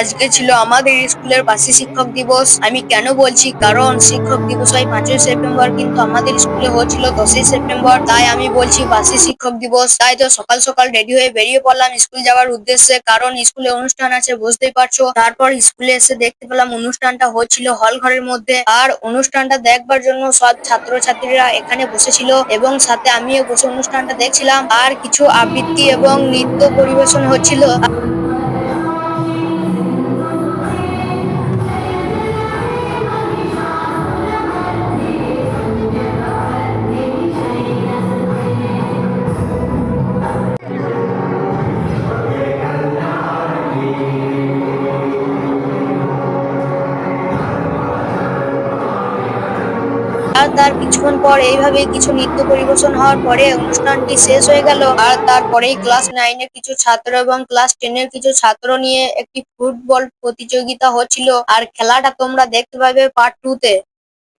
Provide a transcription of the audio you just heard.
আজকে ছিল আমাদের স্কুলের বার্ষিক শিক্ষক দিবস। আমি কেন বলছি, কারণ শিক্ষক দিবস হয় 5ই সেপ্টেম্বর, কিন্তু আমাদের স্কুলে হচ্ছিল 10ই সেপ্টেম্বর। তাই আমি বলছি বার্ষিক শিক্ষক দিবস। তাই তো সকাল সকাল রেডি হয়ে বেরিয়ে পড়লাম স্কুল যাওয়ার উদ্দেশ্যে, কারণ স্কুলে অনুষ্ঠান আছে, বুঝতেই পারছো। তারপর স্কুলে এসে দেখতে পেলাম অনুষ্ঠানটা হচ্ছিল হল ঘরের মধ্যে। আর অনুষ্ঠানটা দেখবার জন্য সব ছাত্রছাত্রীরা এখানে বসেছিল এবং সাথে আমিও বসে অনুষ্ঠানটা দেখছিলাম। আর কিছু আবৃত্তি এবং নৃত্য পরিবেশন হচ্ছিল। আর তার কিছুক্ষণ পর এইভাবে কিছু নৃত্য পরিবেশন হওয়ার পরে অনুষ্ঠানটি শেষ হয়ে গেল। আর তারপরেই ক্লাস 9 এর কিছু ছাত্র এবং ক্লাস 10 এর কিছু ছাত্র নিয়ে একটি ফুটবল প্রতিযোগিতা হচ্ছিল। আর খেলাটা তোমরা দেখতে পাবে পার্ট 2 তে।